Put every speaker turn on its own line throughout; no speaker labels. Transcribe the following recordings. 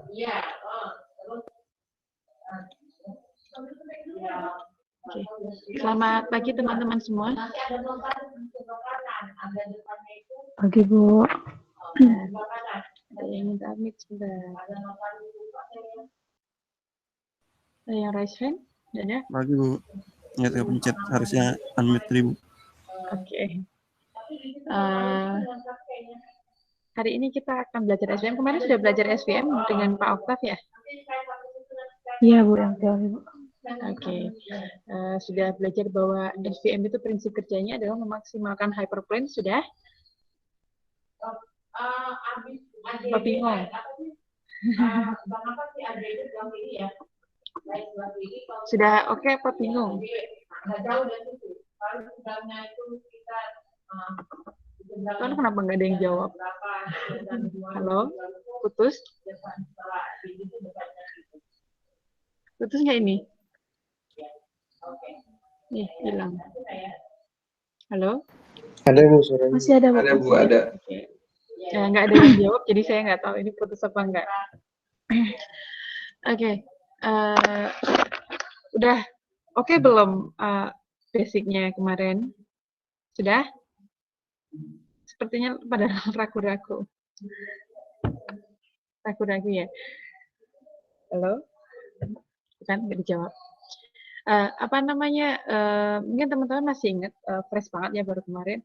Oke. Selamat pagi teman-teman semua.
Pagi Bu.
Ada yang minta unmute sebentar. Ada yang raise hand? Ada?
Pagi Bu. Ya, saya pencet harusnya unmute tadi Bu.
Oke. Hari ini kita akan belajar SVM. Kemarin sudah belajar SVM dengan Pak Oktav ya?
Iya Bu, yang teori Bu.
Oke. Sudah belajar bahwa SVM itu prinsip kerjanya adalah memaksimalkan hyperplane, sudah? Apa bingung? Sudah oke apa bingung? Kan kenapa nggak ada yang jawab? Halo? Putus? Putus nggak ini? Nih, hilang. Halo?
Ada Bu, suaranya.
Masih ada Bu.
Ada Bu, ada.
Oke. Ya, nggak ada yang jawab, jadi saya nggak tahu ini putus apa enggak. Oke. Udah oke belum basicnya kemarin? Sudah? Sepertinya pada ragu-ragu. Ragu-ragu ya? Halo? Bukan, nggak dijawab. Mungkin teman-teman masih ingat, fresh banget ya baru kemarin,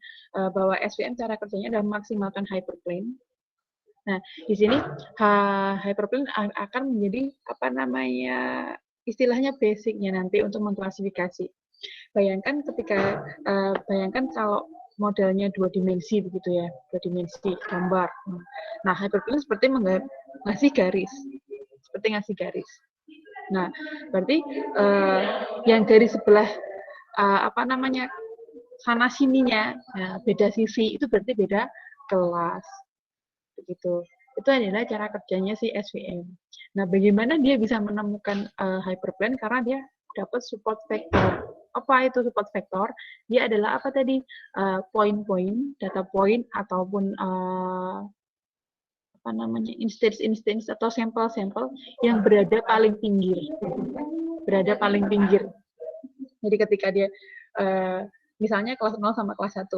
bahwa SVM cara kerjanya adalah memaksimalkan hyperplane. Nah, di sini hyperplane akan menjadi istilahnya basicnya nanti untuk mengklasifikasi. Bayangkan kalau modelnya 2 dimensi begitu ya, 2 dimensi gambar. Nah, hyperplane seperti ngasih garis. Nah, berarti yang dari sebelah sana sininya, beda sisi itu berarti beda kelas, begitu. Itu adalah cara kerjanya si SVM. Nah, bagaimana dia bisa menemukan hyperplane? Karena dia dapat support vector. Apa itu support vector? Dia adalah apa tadi? Poin-poin, data point ataupun instance atau sampel-sampel yang berada paling pinggir. Jadi ketika dia misalnya kelas 0 sama kelas 1,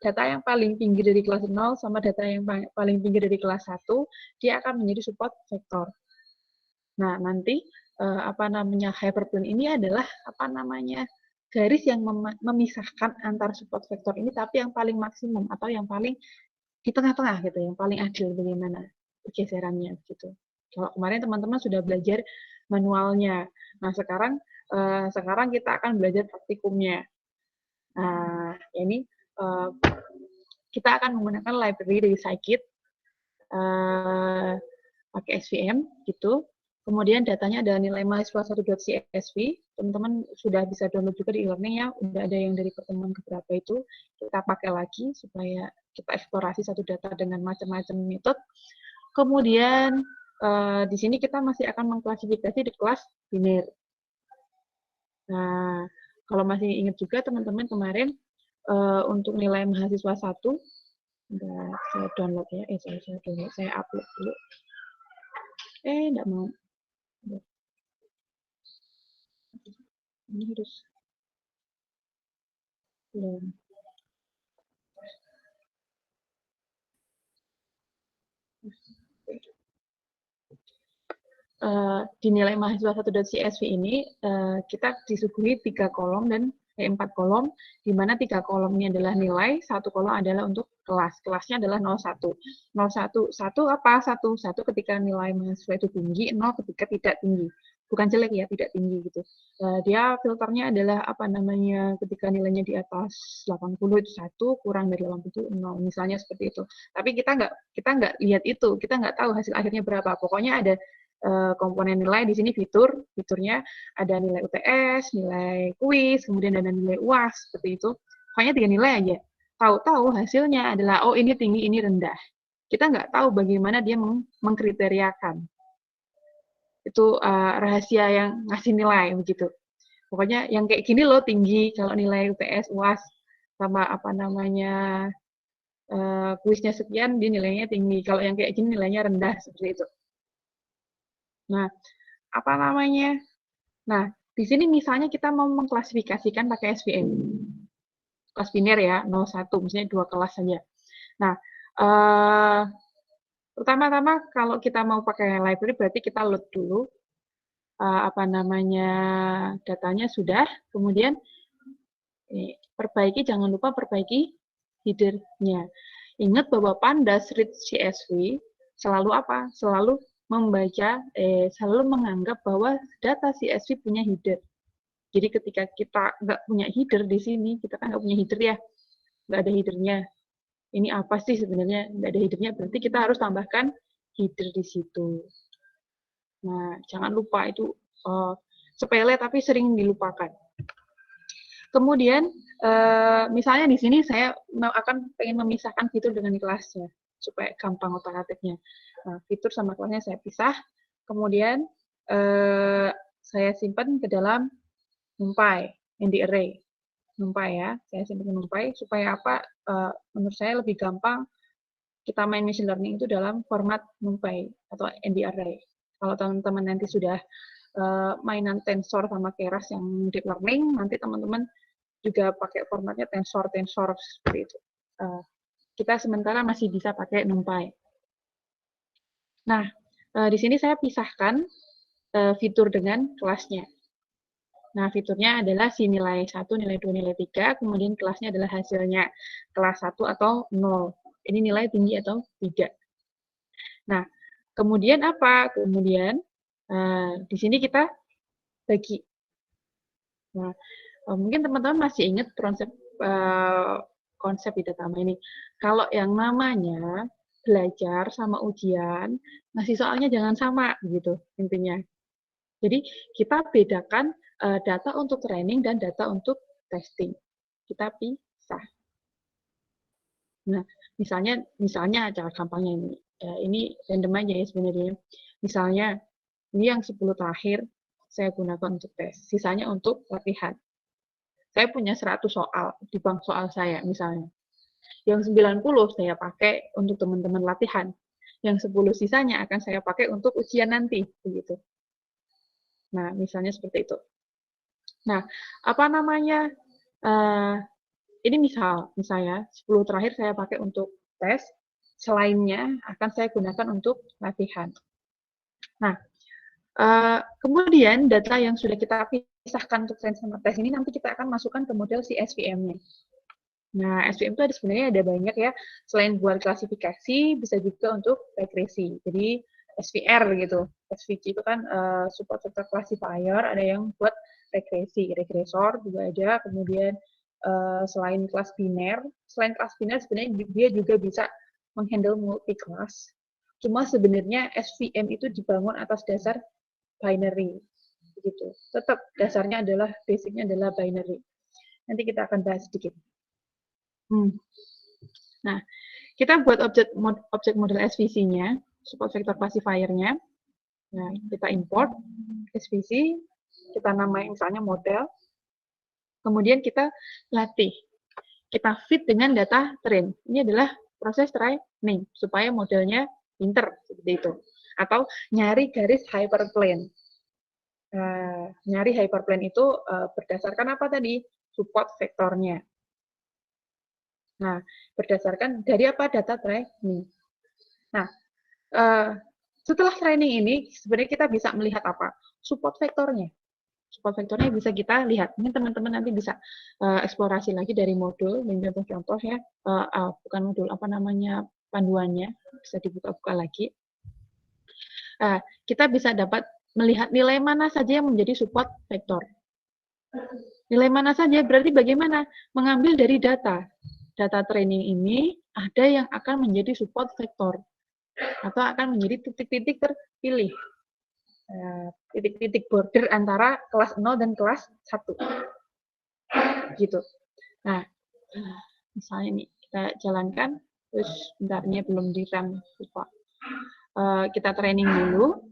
data yang paling pinggir dari kelas 0 sama data yang paling pinggir dari kelas 1, dia akan menjadi support vector. Nah, nanti hyperplane ini adalah garis yang memisahkan antara support vector ini, tapi yang paling maksimum atau yang paling di tengah-tengah gitu, yang paling adil bagaimana pergeserannya gitu. Kalau kemarin teman-teman sudah belajar manualnya. Nah, sekarang kita akan belajar praktikumnya. Nah, ini kita akan menggunakan library dari Scikit, pakai SVM gitu. Kemudian datanya ada nilai mahasiswa1.csv. Teman-teman sudah bisa download juga di e-learning ya. Udah ada yang dari pertemuan keberapa itu. Kita pakai lagi supaya kita eksplorasi satu data dengan macam-macam metode. Kemudian di sini kita masih akan mengklasifikasi di kelas biner. Nah, kalau masih ingat juga teman-teman kemarin untuk nilai mahasiswa 1, saya download ya, saya upload dulu. Enggak mau. Ini harus belum. Di nilai mahasiswa 1.csv ini kita disuguhi 3 kolom dan 4 kolom, di mana 3 kolom ini adalah nilai, 1 kolom adalah untuk kelas. Kelasnya adalah 01. 01, 1 apa? 1 ketika nilai mahasiswa itu tinggi, 0 ketika tidak tinggi. Bukan jelek ya, tidak tinggi gitu. Dia filternya adalah ketika nilainya di atas 80 itu 1, kurang dari 80 itu 0, misalnya seperti itu. Tapi kita nggak lihat itu, kita nggak tahu hasil akhirnya berapa. Pokoknya ada komponen nilai di sini fiturnya ada nilai UTS, nilai kuis, kemudian ada nilai UAS seperti itu. Pokoknya 3 nilai aja. Tahu-tahu hasilnya adalah ini tinggi, ini rendah. Kita nggak tahu bagaimana dia mengkriteriakan. Itu rahasia yang ngasih nilai begitu. Pokoknya yang kayak gini loh tinggi kalau nilai UTS, UAS sama kuisnya sekian, dia nilainya tinggi. Kalau yang kayak gini nilainya rendah seperti itu. Nah, apa namanya? Nah, di sini misalnya kita mau mengklasifikasikan pakai SVM. Kelas biner ya, 01, misalnya 2 kelas saja. Nah, pertama-tama kalau kita mau pakai library berarti kita load dulu apa namanya datanya sudah, kemudian perbaiki, jangan lupa perbaiki header-nya. Ingat bahwa Pandas read CSV selalu apa? Selalu membaca, selalu menganggap bahwa data CSV punya header. Jadi ketika kita nggak punya header di sini, kita kan nggak punya header ya, nggak ada headernya. Ini apa sih sebenarnya? Nggak ada headernya, berarti kita harus tambahkan header di situ. Nah, jangan lupa itu sepele tapi sering dilupakan. Kemudian, misalnya di sini saya pengen memisahkan fitur dengan kelasnya, supaya gampang otak-atiknya. Nah, fitur sama kelasnya saya pisah, kemudian saya simpan ke dalam NumPy, ND Array. NumPy ya, saya simpan ke NumPy, supaya apa, menurut saya lebih gampang kita main machine learning itu dalam format NumPy atau ND Array. Kalau teman-teman nanti sudah mainan tensor sama keras yang deep learning, nanti teman-teman juga pakai formatnya tensor seperti itu. Kita sementara masih bisa pakai NumPy. Nah, di sini saya pisahkan fitur dengan kelasnya. Nah, fiturnya adalah si nilai 1, nilai 2, nilai 3, kemudian kelasnya adalah hasilnya kelas 1 atau 0. Ini nilai tinggi atau tidak. Nah, kemudian apa? Kemudian di sini kita bagi. Nah, mungkin teman-teman masih ingat konsep di Datama ini. Kalau yang namanya belajar sama ujian, ngasih soalnya jangan sama gitu intinya. Jadi kita bedakan data untuk training dan data untuk testing. Kita pisah. Nah, misalnya cara gampangnya ini random aja ya sebenarnya. Misalnya ini yang 10 terakhir saya gunakan untuk tes, sisanya untuk latihan. Saya punya 100 soal di bank soal saya misalnya. Yang 90 saya pakai untuk teman-teman latihan. Yang 10 sisanya akan saya pakai untuk ujian nanti, begitu. Nah, misalnya seperti itu. Nah, apa namanya? Ini misalnya 10 terakhir saya pakai untuk tes, selainnya akan saya gunakan untuk latihan. Nah, kemudian data yang sudah kita pisahkan untuk sains sama tes ini nanti kita akan masukkan ke model si SVM-nya. Nah, SVM itu sebenarnya ada banyak ya. Selain buat klasifikasi, bisa juga untuk regresi. Jadi SVR gitu. SVG itu kan support vector classifier, ada yang buat regresi, regresor juga ada. Kemudian selain kelas biner sebenarnya dia juga bisa menghandle multi class. Cuma sebenarnya SVM itu dibangun atas dasar binary, gitu. Tetap dasarnya adalah basicnya adalah binary. Nanti kita akan bahas sedikit. Nah, kita buat objek model SVC-nya, support vector classifier-nya. Nah, kita import SVC, kita namai misalnya model. Kemudian kita latih. Kita fit dengan data train. Ini adalah proses training, supaya modelnya pinter, seperti itu. Atau nyari garis hyperplane. Nyari hyperplane itu berdasarkan apa tadi? Support vektornya. Nah, berdasarkan dari apa? Data training. Nah, setelah training ini, sebenarnya kita bisa melihat apa? Support vektornya. Support vektornya bisa kita lihat. Ini teman-teman nanti bisa eksplorasi lagi dari modul, dan contoh-contoh ya. Bukan modul, apa namanya, panduannya. Bisa dibuka-buka lagi. Kita bisa dapat melihat nilai mana saja yang menjadi support vektor. Nilai mana saja, berarti bagaimana? Mengambil dari data. Data training ini ada yang akan menjadi support vektor atau akan menjadi titik-titik terpilih, titik-titik border antara kelas 0 dan kelas 1 gitu. Nah, misalnya nih kita jalankan, terus bentarnya belum di-run, lupa. Kita training dulu,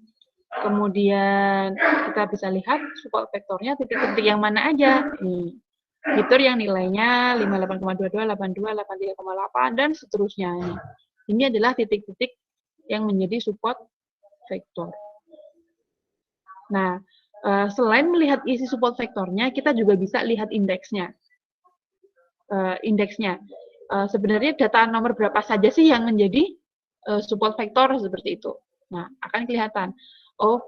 kemudian kita bisa lihat support vektornya titik-titik yang mana aja nih. Fitur yang nilainya 58,22, 82, 83,8, dan seterusnya. Ini adalah titik-titik yang menjadi support vektor. Nah, selain melihat isi support vektornya, kita juga bisa lihat indeksnya. Sebenarnya data nomor berapa saja sih yang menjadi support vektor seperti itu. Nah, akan kelihatan. Oh,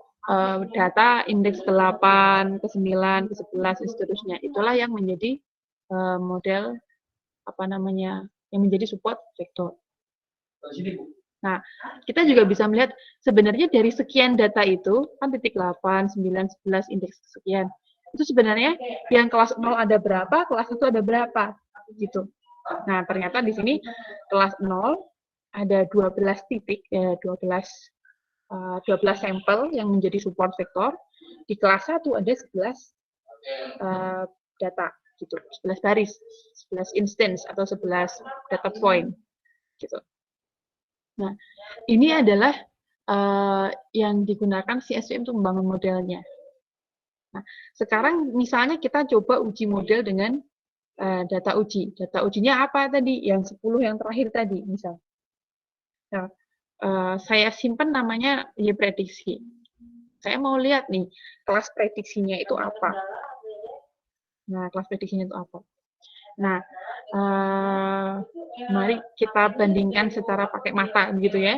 data indeks 8, ke 9, ke 11, dan seterusnya. Itulah yang menjadi model yang menjadi support vektor. Nah, kita juga bisa melihat sebenarnya dari sekian data itu, kan titik 8, 9, 11, indeks sekian. Itu sebenarnya yang kelas 0 ada berapa, kelas 1 ada berapa, gitu. Nah, ternyata di sini kelas 0 ada 12 titik, 12 sampel yang menjadi support vektor. Di kelas 1 ada 11 data, gitu, 11 baris, 11 instance atau 11 data point, gitu. Nah, ini adalah yang digunakan si SVM untuk membangun modelnya. Nah, sekarang misalnya kita coba uji model dengan data uji. Data ujinya apa tadi? Yang 10 yang terakhir tadi, misal. Nah, saya simpan namanya Y-prediksi. Saya mau lihat nih, kelas prediksinya itu apa. Nah, kelas prediksinya itu apa. Nah, mari kita bandingkan secara pakai mata gitu ya.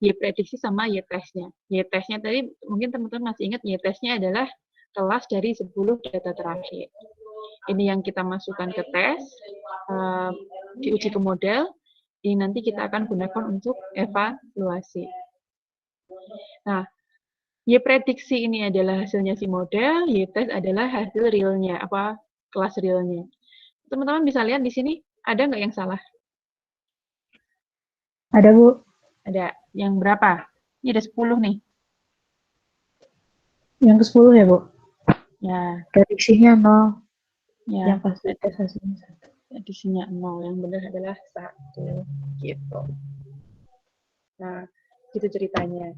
Y-prediksi sama Y-testnya. Y-testnya tadi mungkin teman-teman masih ingat Y-testnya adalah kelas dari 10 data terakhir. Ini yang kita masukkan ke tes, diuji ke model, ini nanti kita akan gunakan untuk evaluasi. Nah, Y-prediksi ini adalah hasilnya si model, Y-test adalah hasil realnya, kelas realnya. Teman-teman bisa lihat di sini, ada nggak yang salah?
Ada, Bu.
Ada. Yang berapa? Ini ada 10 nih.
Yang ke-10 ya, Bu?
Ya.
Prediksinya 0.
Ya.
Yang pasti tes hasilnya 1.
Prediksinya 0. Yang benar adalah 1. Gitu. Nah, gitu ceritanya.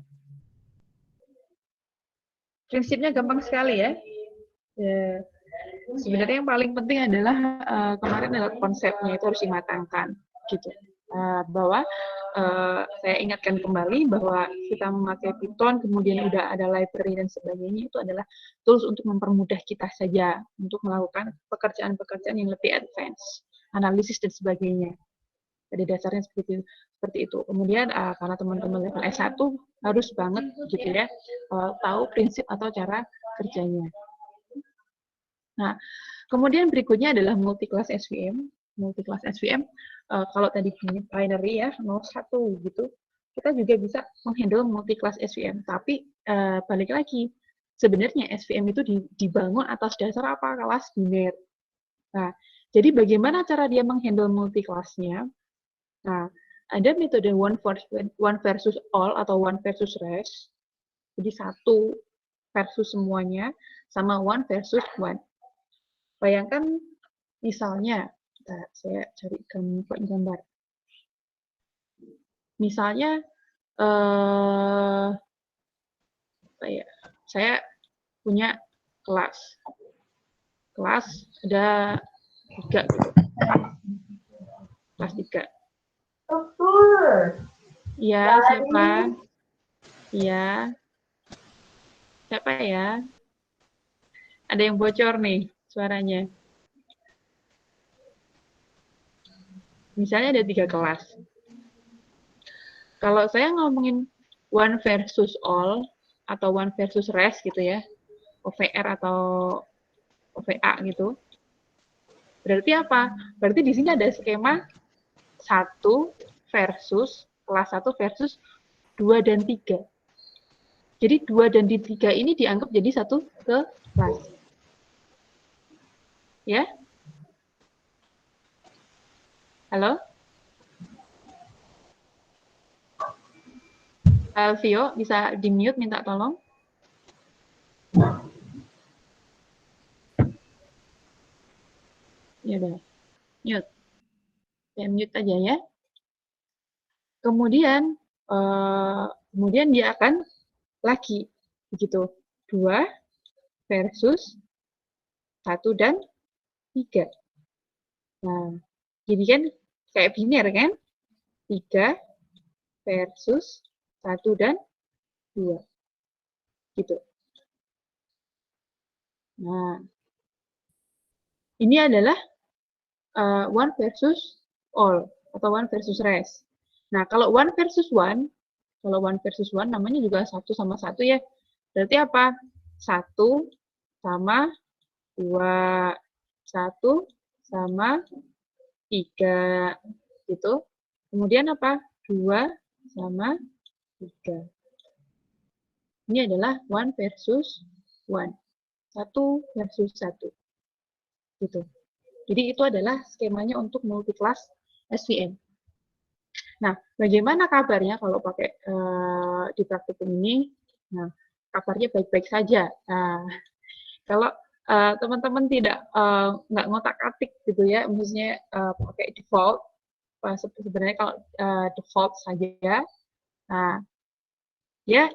Prinsipnya gampang sekali ya. Sebenarnya yang paling penting adalah kemarin adalah konsepnya itu harus dimatangkan. Gitu. Bahwa saya ingatkan kembali bahwa kita memakai Python, kemudian udah ada library dan sebagainya, itu adalah tools untuk mempermudah kita saja untuk melakukan pekerjaan-pekerjaan yang lebih advance, analisis dan sebagainya. Pada dasarnya seperti itu. Kemudian karena teman-teman level S1 harus banget gitu ya tahu prinsip atau cara kerjanya. Nah, kemudian berikutnya adalah multi-class SVM. Multi-class SVM kalau tadi binary ya 01 gitu, kita juga bisa menghandle multi-class SVM. Tapi balik lagi, sebenarnya SVM itu dibangun atas dasar apa? Kelas biner. Nah, jadi bagaimana cara dia menghandle multi-class-nya? Nah, ada metode one versus all atau one versus rest. Jadi satu versus semuanya sama one versus one. Bayangkan misalnya, saya cari gambar. Misalnya, saya punya kelas. Kelas ada 3 gitu. Kelas 3. Iya, siapa? Iya. Siapa ya? Ada yang bocor nih suaranya. Misalnya ada 3 kelas. Kalau saya ngomongin one versus all atau one versus rest gitu ya, OVR atau OVA gitu, berarti apa? Berarti di sini ada skema 1 versus kelas 1 versus 2 dan 3. Jadi 2 dan 3 ini dianggap jadi satu kelas. Ya? Halo? Vio, bisa di-mute minta tolong? Ya udah. Mute. Ya, mute aja ya. Kemudian dia akan lagi begitu 2 versus 1 dan 3. Nah, jadi kan kayak biner kan? 3 versus 1 dan 2. Gitu. Nah, ini adalah one versus all atau one versus rest. Nah, kalau one versus one, namanya juga 1 sama 1 ya. Berarti apa? 1 sama 2, 1 sama 3 gitu. Kemudian apa? 2 sama 3. Ini adalah one versus one. 1 versus 1. Gitu. Jadi itu adalah skemanya untuk multi-class SVM. Nah, bagaimana kabarnya kalau pakai di praktikum ini? Nah, kabarnya baik-baik saja. Nah, kalau teman-teman tidak nggak ngotak-atik gitu ya, maksudnya pakai default, sebenarnya kalau default saja, nah ya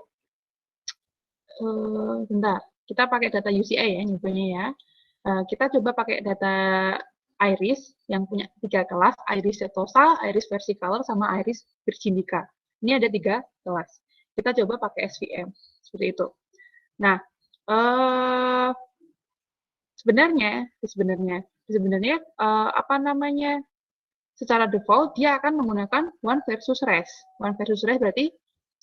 bentar, kita pakai data UCI ya nyobanya ya. Kita coba pakai data Iris yang punya 3 kelas, Iris setosa, Iris versicolor, sama Iris virginica. Ini ada 3 kelas. Kita coba pakai SVM seperti itu. Nah, sebenarnya apa namanya? Secara default dia akan menggunakan one versus rest. One versus rest berarti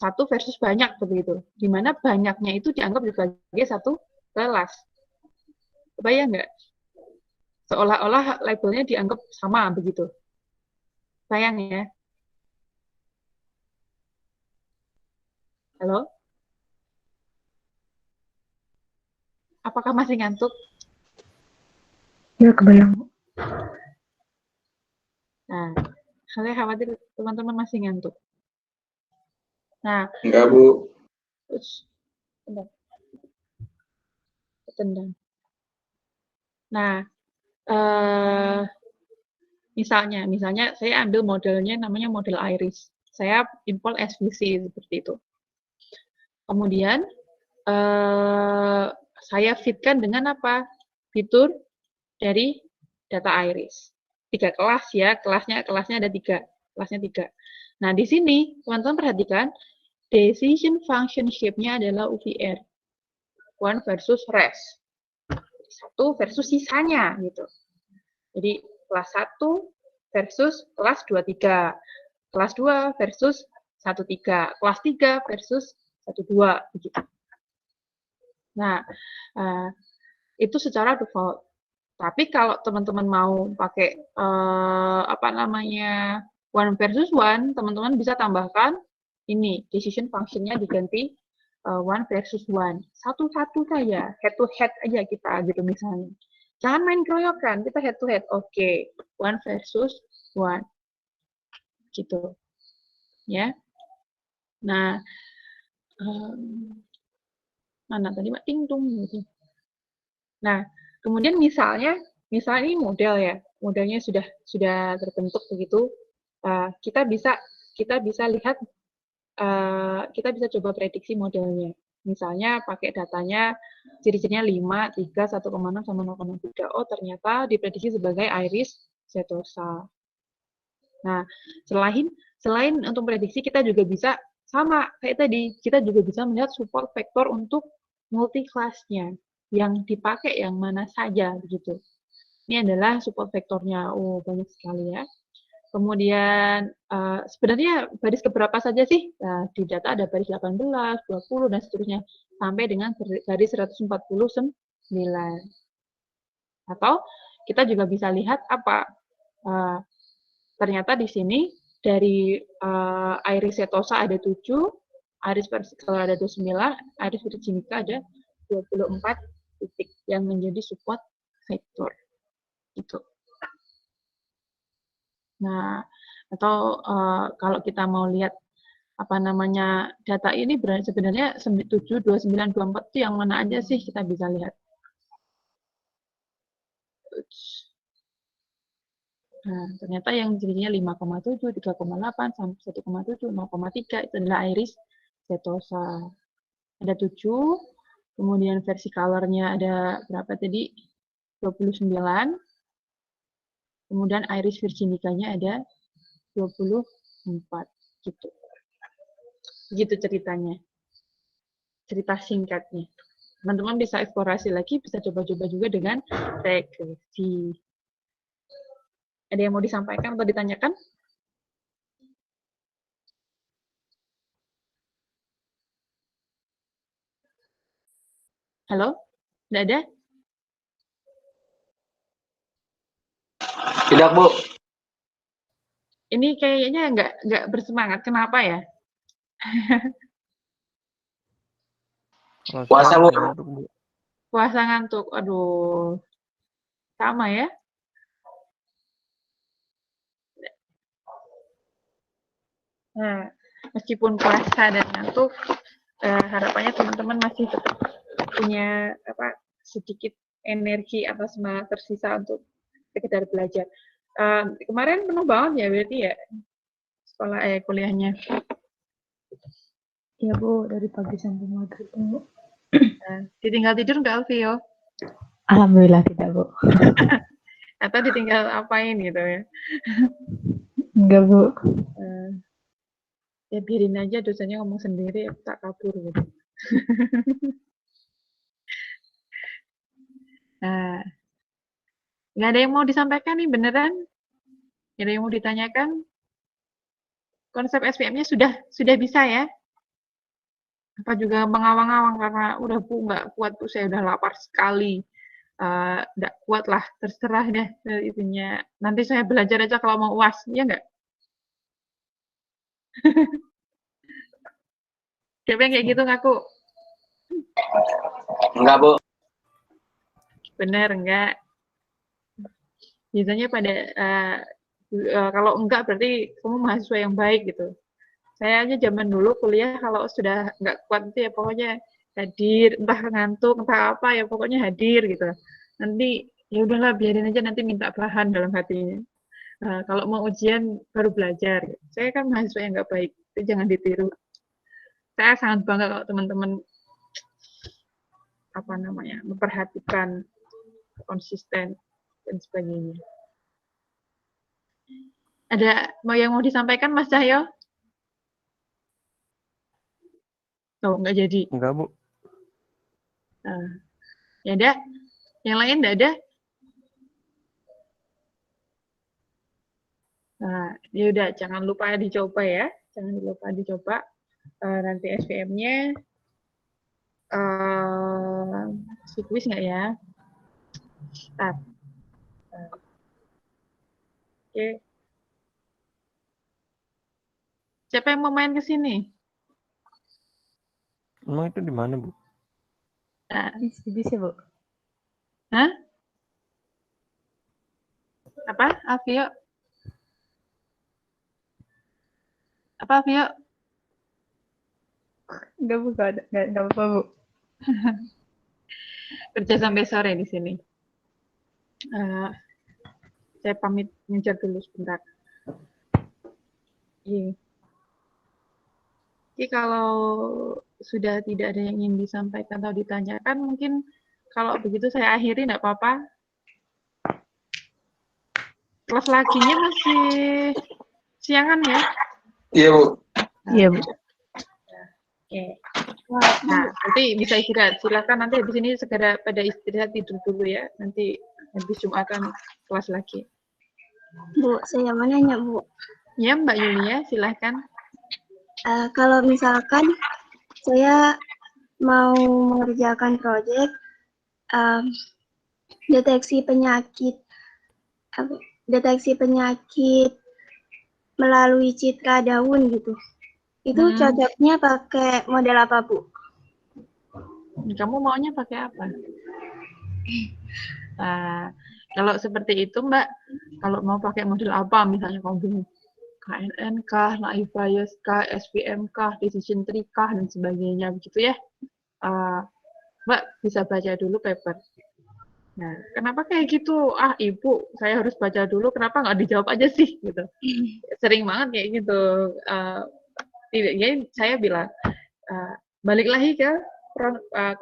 1 versus banyak begitu. Di mana banyaknya itu dianggap sebagai 1 kelas. Kebayang nggak? Seolah-olah labelnya dianggap sama begitu. Sayang ya. Halo? Apakah masih ngantuk?
Ya, kebayang, Bu.
Nah, saya khawatir teman-teman masih ngantuk. Nah,
Enggak, Bu.
Tendang. Nah, misalnya saya ambil modelnya namanya model Iris. Saya import SVC seperti itu. Kemudian saya fitkan dengan apa? Fitur dari data Iris. 3 kelas ya, kelasnya ada 3. Kelasnya 3. Nah, di sini teman-teman perhatikan decision function shape-nya adalah UVR. One versus rest. 1 versus sisanya gitu. Jadi kelas 1 versus kelas 23. Kelas 2 versus 13. Kelas 3 versus 12 begitu. Nah, itu secara default. Tapi kalau teman-teman mau pakai one versus one, teman-teman bisa tambahkan ini decision function-nya diganti one versus one. Satu-satu saja, head to head aja kita gitu misalnya. Jangan main keroyokan, kita head to head. Oke, one versus one. Gitu. Ya. Nah, mana tadi Mbak Tingtung gitu. Nah, kemudian misalnya ini model ya, modelnya sudah terbentuk begitu, kita bisa lihat, kita bisa coba prediksi modelnya. Misalnya pakai datanya ciri-cirinya 5, 3, 1,6 sama 0,3. Oh, ternyata diprediksi sebagai Iris setosa. Nah, selain untuk prediksi kita juga bisa sama kayak tadi, kita juga bisa melihat support vektor untuk multi class-nya yang dipakai yang mana saja begitu. Ini adalah support vektornya. Oh, banyak sekali ya. Kemudian sebenarnya baris keberapa saja sih? Nah, di data ada baris 18, 20 dan seterusnya sampai dengan baris 149. Atau kita juga bisa lihat apa? Ternyata di sini dari Iris setosa ada 7, Iris versicolor ada 29, Iris virginica ada 24 titik yang menjadi support vektor. Gitu. Nah, atau kalau kita mau lihat apa namanya data ini sebenarnya 7, 29, 24 itu yang mana aja sih kita bisa lihat. Nah, ternyata yang jadinya 5,7, 3,8, 1,7, 0,3 itu adalah Iris setosa. Ada 7, kemudian versicolor-nya ada berapa tadi? 29. Kemudian Iris virginica-nya ada 24 gitu. Begitu ceritanya. Cerita singkatnya. teman-teman bisa eksplorasi lagi, bisa coba-coba juga dengan regresi. Ada yang mau disampaikan atau ditanyakan? Halo? Nggak ada?
Tidak, Bu.
Ini kayaknya nggak bersemangat. Kenapa ya?
Puasa, Bu.
Puasa ngantuk. Aduh. Sama ya? Nah, meskipun puasa dan ngantuk, harapannya teman-teman masih tetap punya sedikit energi atau semangat tersisa untuk sekedar belajar. Kemarin penuh banget ya berarti ya sekolah kuliahnya.
Iya Bu, dari pagi sampai maghrib Bu.
Ditinggal tidur nggak Alfio?
Alhamdulillah tidak Bu.
Atau ditinggal apain gitu ya?
Enggak Bu.
Ya biarin aja dosennya ngomong sendiri, tak kabur gitu. Nah, nggak ada yang mau disampaikan nih beneran? Nggak ada yang mau ditanyakan? Konsep SPM-nya sudah bisa ya? Apa juga mengawang-awang karena udah Bu nggak kuat Bu, saya udah lapar sekali. Nggak kuat lah, terserah deh itunya. Nanti saya belajar aja kalau mau UAS, ya nggak? Siapa yang kayak gitu ngaku?
Enggak, Bu.
Bener, enggak? Biasanya pada, kalau enggak berarti kamu mahasiswa yang baik gitu. Saya aja zaman dulu kuliah kalau sudah nggak kuat itu ya pokoknya hadir, entah ngantuk, entah apa ya pokoknya hadir gitu. Nanti ya udahlah biarin aja nanti minta bahan dalam hatinya. Kalau mau ujian baru belajar. Saya kan mahasiswa yang nggak baik, itu jangan ditiru. Saya sangat bangga kalau teman-teman memperhatikan konsisten dan sebagainya. Ada yang mau disampaikan Mas Cahyo? Oh, nggak jadi.
Enggak, Bu.
Ya ada? Yang lain nggak ada? Nah, ya udah jangan lupa dicoba ya. Jangan lupa dicoba. Nanti SPM-nya kuis nggak ya? Start. Oke. Siapa yang mau main ke sini?
Emang itu di mana, Bu?
Bisa Bu.
Hah? Apa? Alfio? Apa Alfio?
Enggak Bu, enggak apa-apa Bu.
Kerja sampai sore di sini. Saya pamit ngejar dulu sebentar. Jadi kalau sudah tidak ada yang ingin disampaikan atau ditanyakan, mungkin kalau begitu saya akhiri, enggak apa-apa. Kelas laginya masih siangan ya?
Iya, Bu.
Iya Bu.
Oke. Nah, nanti bisa istirahat. Silakan nanti habis ini segera pada istirahat tidur dulu ya. Nanti habis Jumatan kelas lagi.
Bu, saya mau nanya, Bu.
Ya, Mbak Yulia, silahkan.
Kalau misalkan saya mau mengerjakan proyek deteksi penyakit melalui citra daun gitu, itu cocoknya pakai model apa, Bu?
Kamu maunya pakai apa? Kalau seperti itu, Mbak, kalau mau pakai model apa, misalnya kamu bingung, KNN kah, naive Bayes kah, SVM kah, decision tree kah, dan sebagainya, begitu ya. Mbak bisa baca dulu paper. Nah, kenapa kayak gitu? Ibu, saya harus baca dulu, kenapa nggak dijawab aja sih? Gitu. Sering banget kayak gitu. Jadi saya bilang, balik lagi ke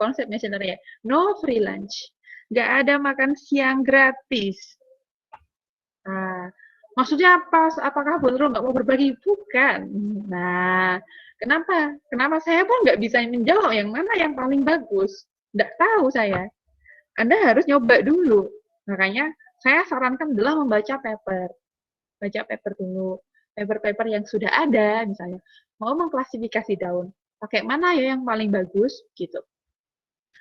konsepnya sebenarnya. No free lunch. Nggak ada makan siang gratis. Maksudnya apa? Apakah Bu Nurul nggak mau berbagi? Bukan. Nah, kenapa? Kenapa saya pun nggak bisa menjawab yang mana yang paling bagus? Nggak tahu saya. Anda harus nyoba dulu. Makanya saya sarankan adalah membaca paper. Baca paper dulu. Paper-paper yang sudah ada, misalnya. Mau mengklasifikasi daun. Pakai mana ya yang paling bagus? Gitu.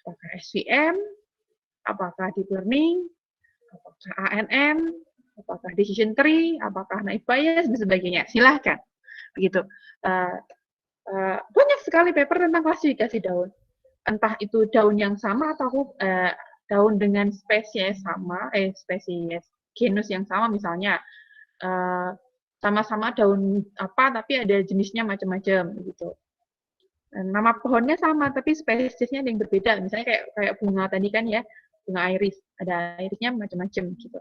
Apakah SVM? Apakah deep learning? Apakah ANN? Apakah decision tree? Apakah naive bias? Dan sebagainya. Silahkan. Begitu. Banyak sekali paper tentang klasifikasi daun. Entah itu daun yang sama atau daun dengan spesies sama, spesies genus yang sama misalnya, sama-sama daun apa tapi ada jenisnya macam-macam gitu. Nama pohonnya sama tapi spesiesnya ada yang berbeda, misalnya kayak bunga tadi kan ya, bunga iris, ada irisnya macam-macam gitu.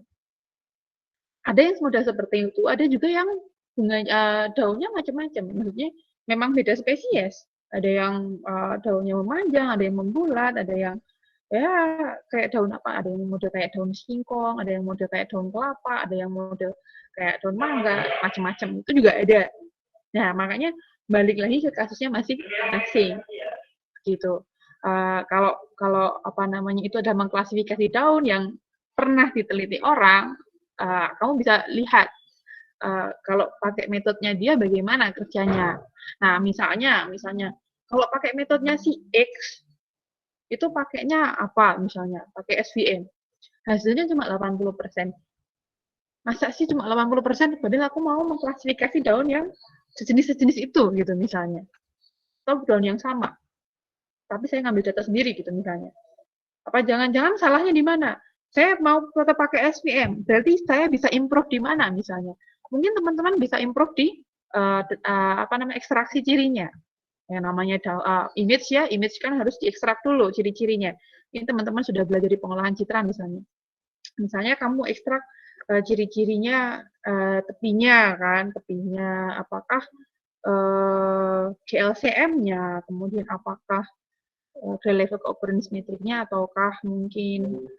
Ada yang mudah seperti itu, ada juga yang bunga daunnya macam-macam, maksudnya memang beda spesies. Ada yang daunnya memanjang, ada yang membulat, ada yang ya kayak daun apa, ada yang model kayak daun singkong, ada yang model kayak daun kelapa, ada yang model kayak daun mangga, macam-macam itu juga ada. Nah makanya balik lagi ke kasusnya masing-masing gitu. Kalau apa namanya itu ada mengklasifikasi daun yang pernah diteliti orang, kamu bisa lihat kalau pakai metodenya dia bagaimana kerjanya. Nah misalnya kalau pakai metodenya si X itu pakainya apa misalnya, pakai SVM. Hasilnya cuma 80%. Masa sih cuma 80%? Padahal aku mau mengklasifikasi daun yang sejenis itu gitu misalnya. Atau daun yang sama. Tapi saya ngambil data sendiri gitu misalnya. Apa jangan-jangan salahnya di mana? Saya mau tetap pakai SVM. Berarti saya bisa improve di mana misalnya? Mungkin teman-teman bisa improve di ekstraksi cirinya. Yang namanya image ya, image kan harus diekstrak dulu ciri-cirinya. Ini teman-teman sudah belajar di pengolahan citra misalnya. Misalnya kamu ekstrak ciri-cirinya tepinya kan, tepinya apakah GLCM-nya, kemudian apakah level occurrence metriknya, ataukah mungkin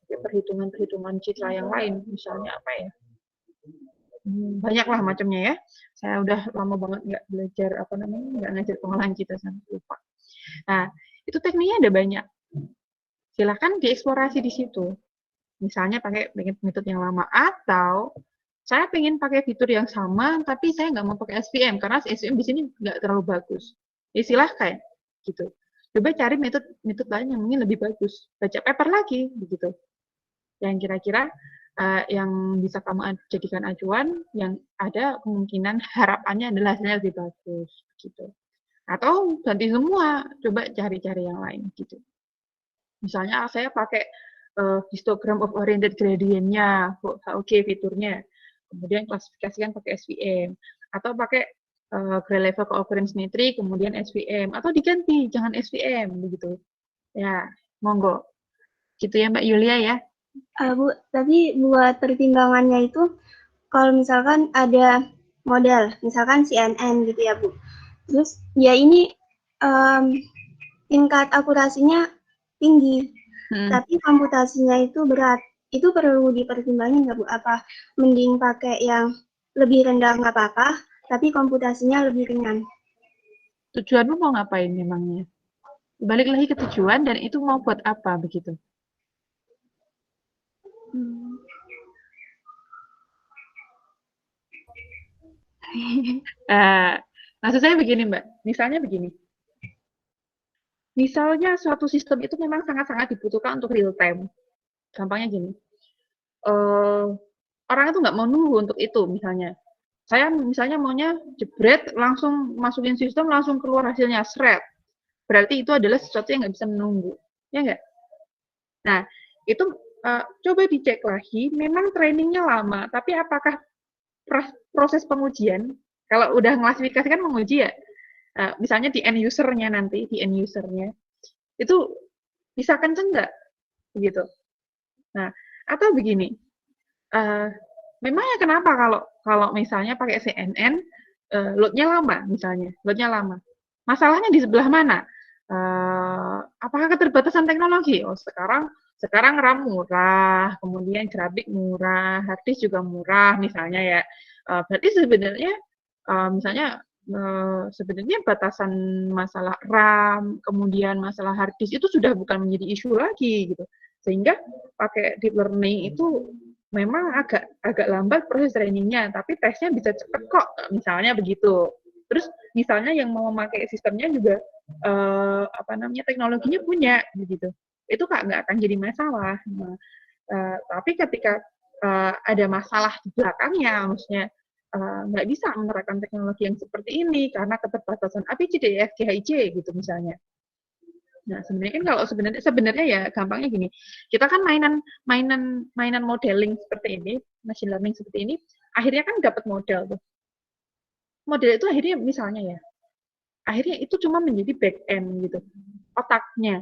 perhitungan-perhitungan citra yang lain, misalnya apa ya? Banyaklah macamnya ya. Saya udah lama banget nggak belajar nggak ngajar pengolahan citra, sampai lupa. Nah, itu tekniknya ada banyak. Silakan dieksplorasi di situ. Misalnya pakai metode yang lama, atau saya pengen pakai fitur yang sama, tapi saya nggak mau pakai SVM karena SVM di sini nggak terlalu bagus. Ya silahkan, gitu. Coba cari metode lain yang mungkin lebih bagus. Baca paper lagi, begitu. Yang kira-kira yang bisa kamu jadikan acuan, yang ada kemungkinan harapannya adalah hasilnya lebih bagus, gitu. Atau ganti semua, coba cari-cari yang lain, gitu. Misalnya saya pakai histogram of oriented gradient-nya, oke fiturnya, kemudian klasifikasikan pakai SVM, atau pakai gray level occurrence metric, kemudian SVM, atau diganti, jangan SVM, begitu. Ya, monggo. Gitu ya Mbak Yulia ya.
Bu, tapi buat pertimbangannya itu, kalau misalkan ada model, misalkan CNN gitu ya Bu, terus ya ini tingkat akurasinya tinggi, tapi komputasinya itu berat, itu perlu dipertimbangin nggak Bu? Apa mending pakai yang lebih rendah nggak apa-apa, tapi komputasinya lebih ringan?
Tujuanmu mau ngapain memangnya? Balik lagi ke tujuan, dan itu mau buat apa begitu? Maksud saya begini Mbak, misalnya begini. Misalnya suatu sistem itu memang sangat-sangat dibutuhkan untuk real time. Gampangnya gini, orang itu nggak mau nunggu untuk itu misalnya. Saya misalnya maunya jebret, langsung masukin sistem, langsung keluar hasilnya, shred. Berarti itu adalah sesuatu yang nggak bisa menunggu. Ya nggak? Nah, itu coba dicek lagi, memang trainingnya lama, tapi apakah proses pengujian, kalau udah klasifikasikan menguji ya, misalnya di end user-nya nanti, itu bisa kenceng nggak? Begitu. Nah, atau begini, memangnya kenapa kalau misalnya pakai CNN, load-nya lama misalnya, Masalahnya di sebelah mana? Apakah keterbatasan teknologi? Oh, sekarang RAM murah, kemudian grafik murah, hard disk juga murah misalnya ya. Berarti sebenarnya misalnya sebenarnya batasan masalah RAM, kemudian masalah hard disk itu sudah bukan menjadi isu lagi gitu. Sehingga pakai deep learning itu memang agak lambat proses trainingnya, tapi tesnya bisa cepat kok, misalnya begitu. Terus misalnya yang mau memakai sistemnya juga teknologinya punya begitu. Itu nggak akan jadi masalah. Nah, tapi ketika ada masalah di belakangnya, maksudnya nggak bisa menerapkan teknologi yang seperti ini karena keterbatasan ABCDEFGHIJ gitu misalnya. Nah, sebenarnya kan kalau sebenarnya ya gampangnya gini. Kita kan mainan modeling seperti ini, machine learning seperti ini, akhirnya kan dapat model tuh. Model itu akhirnya misalnya ya, akhirnya itu cuma menjadi back end gitu, otaknya.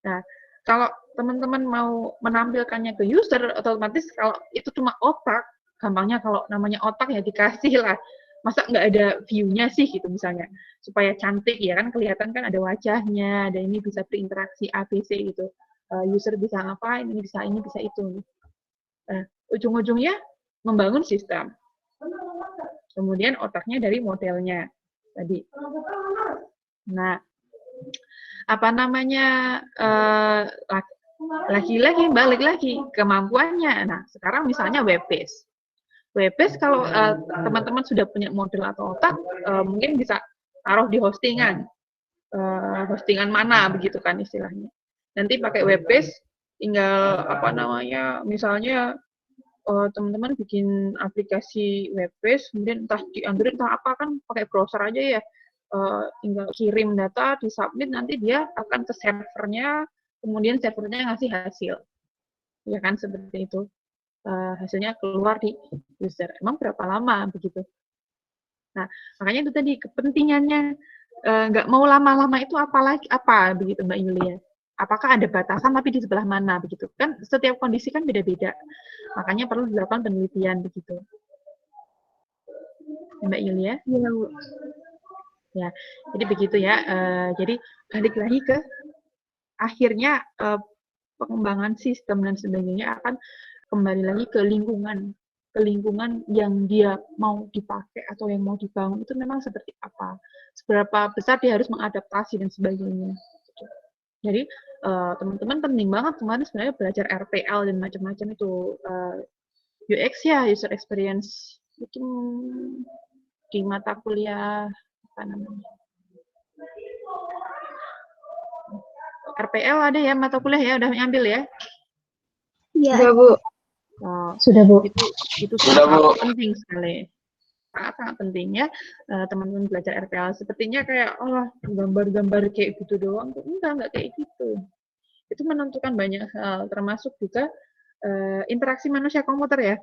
Nah, kalau teman-teman mau menampilkannya ke user, otomatis kalau itu cuma otak, gampangnya kalau namanya otak ya dikasih lah. Masa nggak ada view-nya sih gitu misalnya. Supaya cantik ya kan, kelihatan kan ada wajahnya, ada ini bisa berinteraksi ABC gitu. User bisa apa, ini bisa itu. Ujung-ujungnya membangun sistem. Kemudian otaknya dari modelnya tadi. Nah, lagi-lagi balik lagi kemampuannya. Nah, sekarang misalnya web based. Web based kalau teman-teman sudah punya model atau otak, mungkin bisa taruh di hostingan. Hostingan mana begitu kan istilahnya. Nanti pakai web based tinggal misalnya teman-teman bikin aplikasi web based, kemudian entah di Android entah apa kan pakai browser aja ya. Tinggal kirim data, disubmit, nanti dia akan ke servernya, kemudian servernya ngasih hasil. Ya kan, seperti itu. Hasilnya keluar di user. Emang berapa lama begitu? Nah, makanya itu tadi kepentingannya nggak mau lama-lama itu apa begitu Mbak Yulia? Apakah ada batasan tapi di sebelah mana begitu? Kan setiap kondisi kan beda-beda. Makanya perlu dilakukan penelitian begitu. Mbak Yulia?
Iya, Bu.
Ya, jadi begitu ya. Jadi balik lagi ke akhirnya pengembangan sistem dan sebagainya akan kembali lagi ke lingkungan yang dia mau dipakai atau yang mau dibangun itu memang seperti apa, seberapa besar dia harus mengadaptasi dan sebagainya. Jadi teman-teman penting banget kemarin sebenarnya belajar RPL dan macam-macam itu UX ya, user experience itu di mata kuliah apa namanya? RPL ada ya mata kuliah ya, udah ngambil ya?
Iya.
Sudah, Bu.
Oh,
Sudah, Bu.
Itu sangat penting sekali. Sangat penting ya teman-teman belajar RPL. Sepertinya kayak gambar-gambar kayak gitu doang. Enggak kayak gitu. Itu menentukan banyak hal, termasuk juga interaksi manusia komputer ya.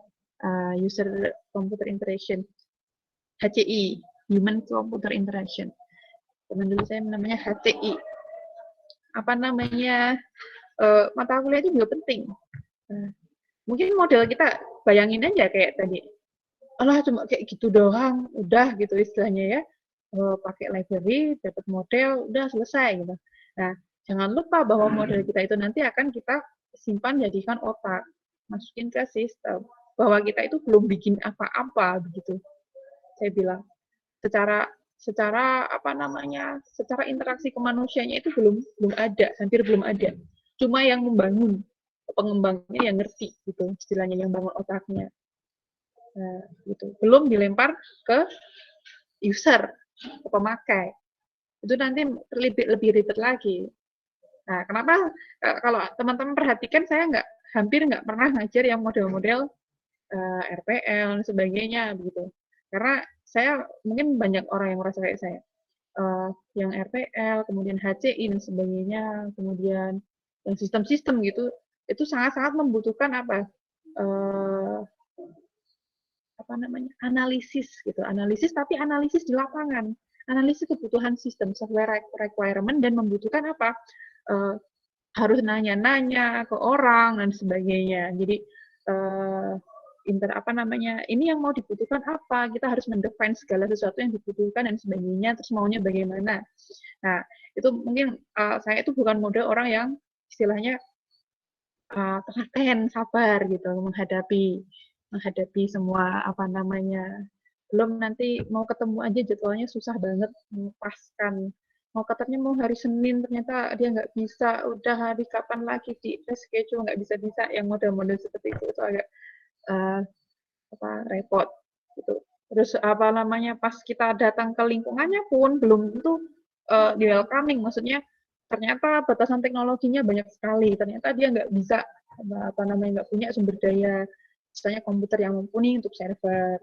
User computer interaction. HCI, Human Computer Interaction. Teman dulu saya namanya HCI. Apa namanya? Mata kuliah itu juga penting. Mungkin model kita bayangin aja kayak tadi. Alah cuma kayak gitu doang, udah gitu istilahnya ya. Pakai library, dapat model, udah selesai gitu. Nah, jangan lupa bahwa model kita itu nanti akan kita simpan jadikan otak, masukin ke sistem. Bahwa kita itu belum bikin apa-apa begitu. Saya bilang secara interaksi kemanusianya itu belum ada, hampir belum ada. Cuma yang membangun, pengembangnya yang ngerti gitu, istilahnya yang bangun otaknya. Nah, gitu. Belum dilempar ke user, ke pemakai. Itu nanti lebih ribet lagi. Nah, kenapa kalau teman-teman perhatikan saya hampir nggak pernah ngajar yang model-model RPL dan sebagainya begitu. Karena saya mungkin banyak orang yang merasa kayak saya. Yang RPL, kemudian HCI dan sebagainya, kemudian yang sistem-sistem gitu, itu sangat-sangat membutuhkan analisis gitu, tapi analisis di lapangan, analisis kebutuhan sistem, software requirement, dan membutuhkan harus nanya-nanya ke orang dan sebagainya. Jadi ini yang mau dibutuhkan apa, kita harus mendefine segala sesuatu yang dibutuhkan dan sebagainya, terus maunya bagaimana. Nah, itu mungkin saya itu bukan model orang yang istilahnya telaten, sabar gitu menghadapi semua Belum nanti mau ketemu aja jadwalnya susah banget mempaskan. Mau katanya mau hari Senin, ternyata dia nggak bisa. Udah hari kapan lagi di reschedule, nggak bisa-bisa. Yang model-model seperti itu agak repot gitu. Terus apa namanya, pas kita datang ke lingkungannya pun belum tentu di welcoming, maksudnya ternyata batasan teknologinya banyak sekali, ternyata dia nggak bisa nggak punya sumber daya, misalnya komputer yang mumpuni untuk server,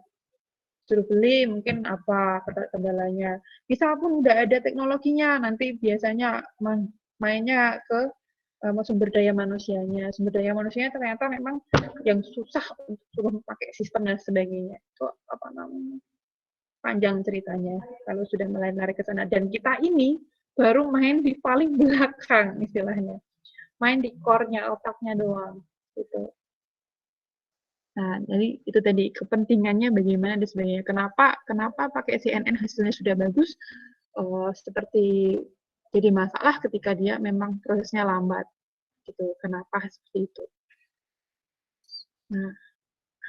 suruh beli mungkin apa kendalanya, bisa pun udah ada teknologinya, nanti biasanya mainnya ke sumber daya manusianya. Sumber daya manusianya ternyata memang yang susah untuk suruh pakai sistem dan sebagainya. Itu apa namanya? Panjang ceritanya kalau sudah mulai lari ke sana. Dan kita ini baru main di paling belakang istilahnya. Main di core-nya, otaknya doang. Gitu. Nah, jadi itu tadi kepentingannya bagaimana dan sebagainya. Kenapa pakai CNN hasilnya sudah bagus? Seperti jadi masalah ketika dia memang prosesnya lambat. Gitu. Kenapa seperti itu? Nah,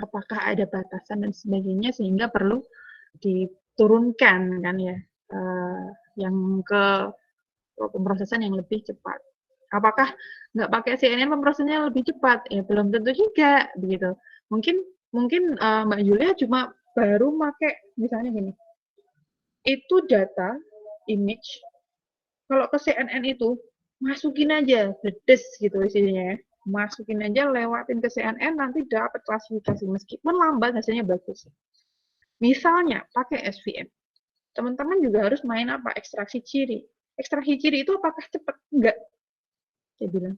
apakah ada batasan dan sebagainya sehingga perlu diturunkan kan ya, yang ke pemrosesan yang lebih cepat. Apakah nggak pakai CNN pemrosesannya lebih cepat? Ya belum tentu juga begitu. Mungkin Mbak Julia cuma baru pakai misalnya gini, itu data image kalau ke CNN itu masukin aja dedes gitu isinya ya, masukin aja, lewatin ke CNN, nanti dapat klasifikasi meskipun lambat hasilnya bagus. Misalnya pakai SVM, teman-teman juga harus main apa, ekstraksi ciri. Ekstraksi ciri itu apakah cepat? Enggak, saya bilang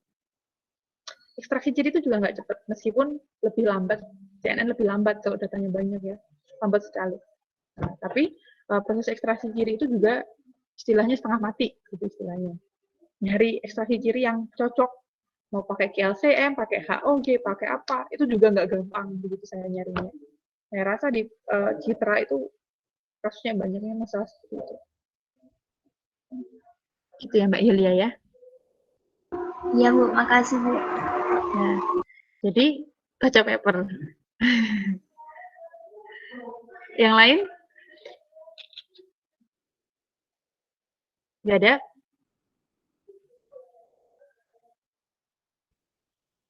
ekstraksi ciri itu juga nggak cepat, meskipun lebih lambat, CNN lebih lambat kalau datanya banyak ya, lambat sekali. Nah, tapi proses ekstraksi ciri itu juga istilahnya setengah mati gitu istilahnya. Nyari ekstraksi ciri yang cocok, mau pakai KLCM, pakai HOG, pakai apa, itu juga nggak gampang begitu saya nyarinya. Saya rasa di Citra itu kasusnya banyaknya masalah seperti itu. Gitu ya Mbak Yulia ya.
Iya Bu, makasih Bu.
Nah, jadi baca paper. Yang lain? Nggak ada?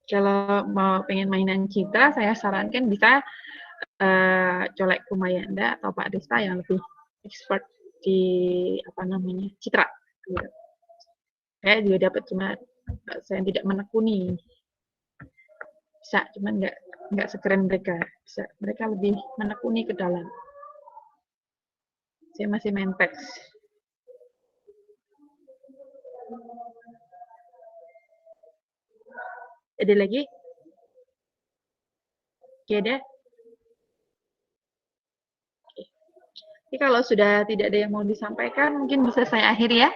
Kalau mau pengen mainan Citra, saya sarankan bisa colek Kumayanda atau Pak Desta yang lebih expert di apa namanya Citra. Saya juga dapat, cuma saya tidak menekuni. Bisa, cuman nggak sekeren mereka. Bisa, mereka lebih menekuni ke dalam. Saya masih main teks. Ada lagi? Oke, ada? Oke. Jadi kalau sudah tidak ada yang mau disampaikan, mungkin bisa saya akhiri ya.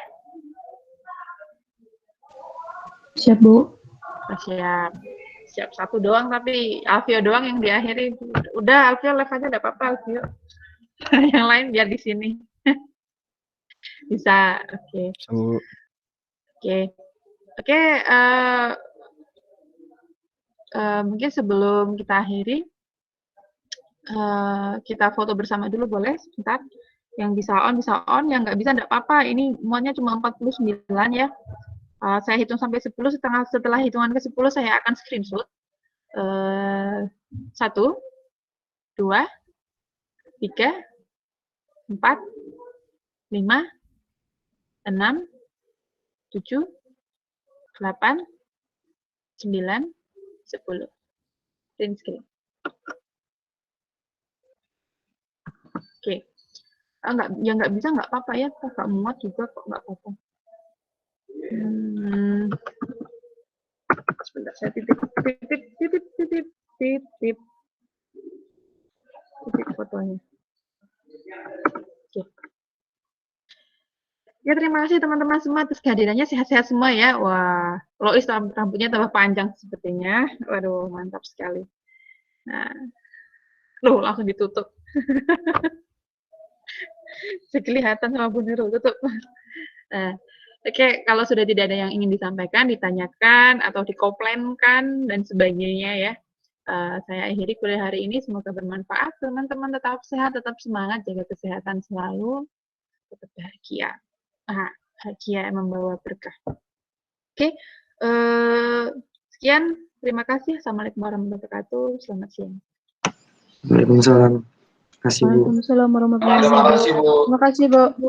Siap, Bu.
Siap. Siap satu doang, tapi Alfio doang yang diakhiri. Udah, Alfio live aja, enggak apa-apa, Alfio. Yang lain biar di sini. Bisa, oke. Oke, mungkin sebelum kita akhiri, kita foto bersama dulu boleh sebentar. Yang bisa on, yang nggak bisa nggak apa-apa. Ini muatnya cuma 49 ya. Saya hitung sampai 10, setelah hitungan ke 10 saya akan screenshot. 1, 2, 3, 4, 5, 6, 7, 8, 9, 10. Print screen. Oke. Nggak bisa nggak apa-apa ya, nggak muat juga kok, nggak apa-apa. Sebentar, saya titip fotonya. Oke. Ya, terima kasih teman-teman semua atas kehadirannya, sehat-sehat semua ya. Wah, Lois rambutnya tambah panjang sepertinya. Waduh, mantap sekali. Nah, loh, langsung ditutup. Kelihatan sama Bu Nurul, tutup. Nah, oke, kalau sudah tidak ada yang ingin disampaikan, ditanyakan, atau dikomplainkan, dan sebagainya ya, saya akhiri kuliah hari ini. Semoga bermanfaat. Teman-teman tetap sehat, tetap semangat, jaga kesehatan selalu, tetap bahagia. Bahagia yang membawa berkah. Oke, sekian. Terima kasih. Assalamualaikum warahmatullahi wabarakatuh. Selamat siang.
Waalaikumsalam. Terima kasih, Bu.
Waalaikumsalam warahmatullahi wabarakatuh. Terima kasih, Bu.